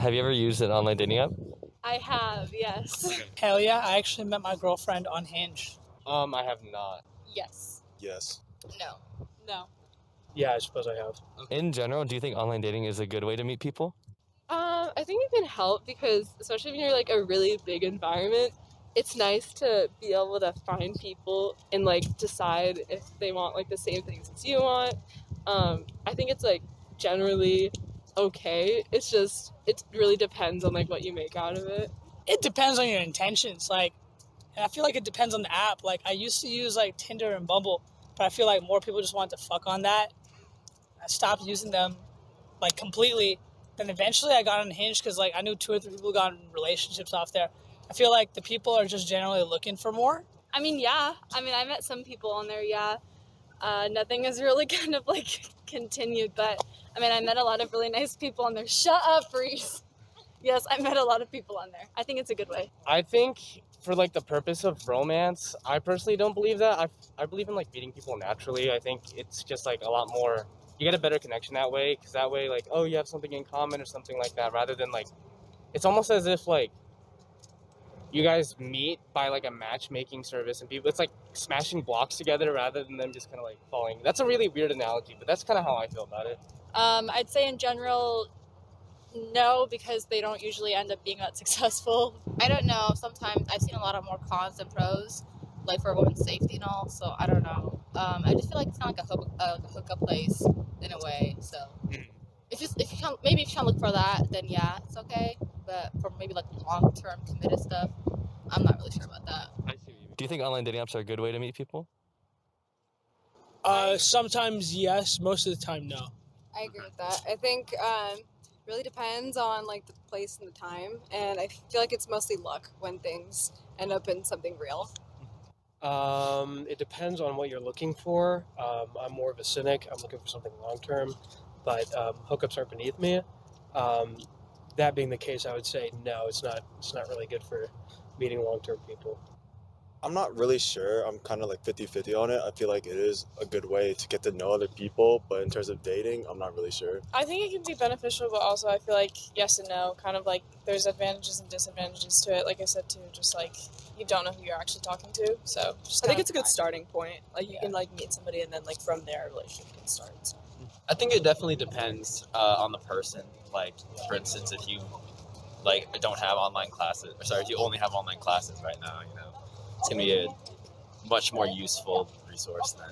Have you ever used an online dating app? I have, yes. Hell yeah, I actually met my girlfriend on Hinge. I have not. Yes. Yes. No. No. Yeah, I suppose I have. In general, do you think online dating is a good way to meet people? I think it can help because, especially when you're like a really big environment, it's nice to be able to find people and like decide if they want like the same things as you want. I think it's like generally okay. It's just it really depends on like what you make out of it. It depends on your intentions. Like, and I feel like it depends on the app. Like, I used to use like Tinder and Bumble, but I feel like more people just want to fuck on that. I stopped using them like completely. Then eventually I got on Hinge because like I knew 2 or 3 people got in relationships off there. I feel like the people are just generally looking for more. I mean, yeah. I mean, I met some people on there, yeah. Nothing has really kind of like continued, but I mean, I met a lot of really nice people on there. Shut up, Reese. Yes, I met a lot of people on there. I think it's a good way. I think for like the purpose of romance, I personally don't believe that. I believe in like meeting people naturally. I think it's just like a lot more, you get a better connection that way, because that way like, oh, you have something in common or something like that, rather than like, it's almost as if like you guys meet by like a matchmaking service and people, it's like smashing blocks together rather than them just kind of like falling. That's a really weird analogy, but that's kind of how I feel about it. I'd say in general, no, because they don't usually end up being that successful. I don't know. Sometimes I've seen a lot of more cons than pros, like for women's safety and all. So I don't know. I just feel like it's kind of like a hookup place in a way. So if you can't look for that, then yeah, it's okay. But for maybe like long-term committed stuff, I'm not really sure about that. Do you think online dating apps are a good way to meet people? Sometimes yes, most of the time no. I agree with that. I think really depends on like the place and the time, and I feel like it's mostly luck when things end up in something real. It depends on what you're looking for. I'm more of a cynic. I'm looking for something long term, but hookups aren't beneath me. That being the case, I would say no. It's not really good for meeting long term people. I'm not really sure. I'm kind of like 50-50 on it. I feel like it is a good way to get to know other people, but in terms of dating, I'm not really sure. I think it can be beneficial, but also I feel like yes and no. Kind of like there's advantages and disadvantages to it. Like I said too, just like you don't know who you're actually talking to. So I think it's a good starting point. Like you can like meet somebody and then like from there a relationship can start. So. I think it definitely depends on the person. Like for instance, if you like don't have online classes, or sorry, if you only have online classes right now, you know, it's gonna be a much more useful resource than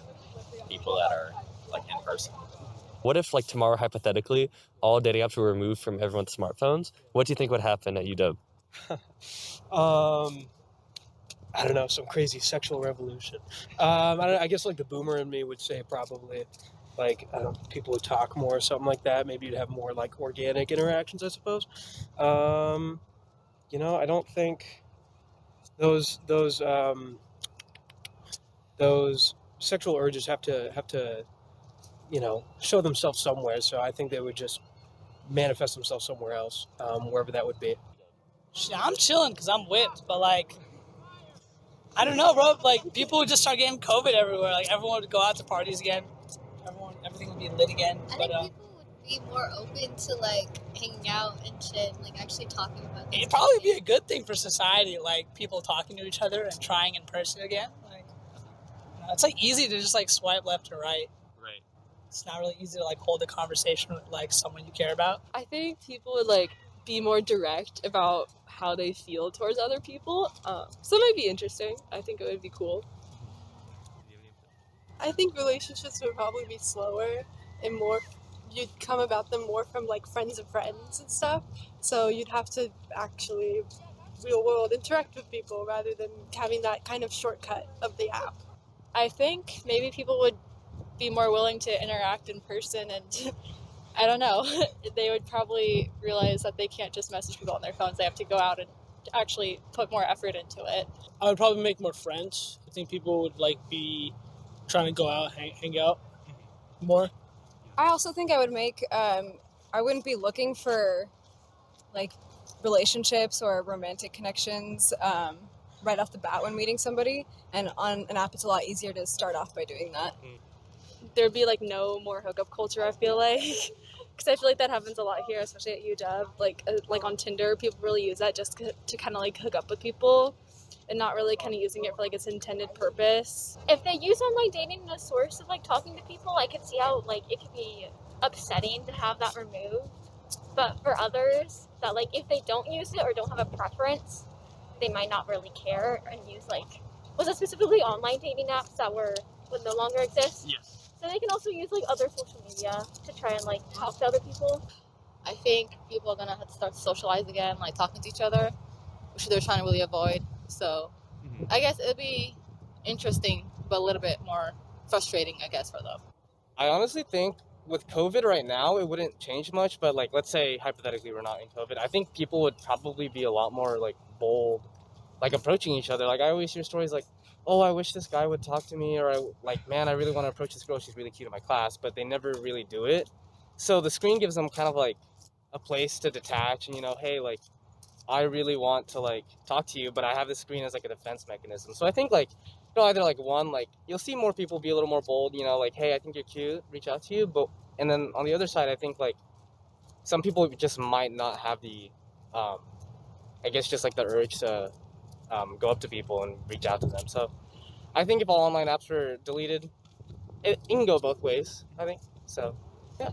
people that are like in person. What if like tomorrow, hypothetically, all dating apps were removed from everyone's smartphones? What do you think would happen at UW? I don't know, some crazy sexual revolution. I guess like the boomer in me would say probably like people would talk more or something like that. Maybe you'd have more like organic interactions, I suppose. You know, I don't think those sexual urges have to you know, show themselves somewhere. So I think they would just manifest themselves somewhere else, wherever that would be. I'm chilling because I'm whipped, but like, I don't know, bro. Like, people would just start getting COVID everywhere. Like, everyone would go out to parties again. Everything would be lit again. I think people would be more open to like hanging out and shit, like actually talking about this. It'd probably be a good thing for society, like people talking to each other and trying in person again. Like, you know, it's like easy to just like swipe left or right. Right. It's not really easy to like hold a conversation with like someone you care about. I think people would like be more direct about how they feel towards other people. So it might be interesting. I think it would be cool. I think relationships would probably be slower and more. You'd come about them more from like friends of friends and stuff. So you'd have to actually real world interact with people rather than having that kind of shortcut of the app. I think maybe people would be more willing to interact in person, and I don't know, they would probably realize that they can't just message people on their phones. They have to go out and actually put more effort into it. I would probably make more friends. I think people would like be trying to go out, hang out more. I also think I would make, I wouldn't be looking for like relationships or romantic connections right off the bat when meeting somebody. And on an app, it's a lot easier to start off by doing that. There'd be like no more hookup culture, I feel like. because I feel like that happens a lot here, especially at UW. Like on Tinder, people really use that just to kind of like hook up with people, and not really kind of using it for like its intended purpose. If they use online dating as a source of like talking to people, I could see how like it could be upsetting to have that removed. But for others that like if they don't use it or don't have a preference, they might not really care and use like, was it specifically online dating apps that would no longer exist? Yes. So they can also use like other social media to try and like talk to other people. I think people are gonna have to start to socialize again, like talking to each other, which they're trying to really avoid. So I guess it'll be interesting, but a little bit more frustrating, I guess, for them. I honestly think with COVID right now, it wouldn't change much. But like, let's say hypothetically we're not in COVID, I think people would probably be a lot more like bold, like approaching each other. Like I always hear stories like, "Oh, I wish this guy would talk to me," or "Man, I really want to approach this girl. She's really cute in my class," but they never really do it. So the screen gives them kind of like a place to detach, and hey, like I really want to like talk to you, but I have this screen as like a defense mechanism. So I think like either like one, like you'll see more people be a little more bold, like, "Hey, I think you're cute, reach out to you," and then on the other side, I think like some people just might not have the I guess just like the urge to go up to people and reach out to them. So I think if all online apps were deleted, it can go both ways, I think. So yeah.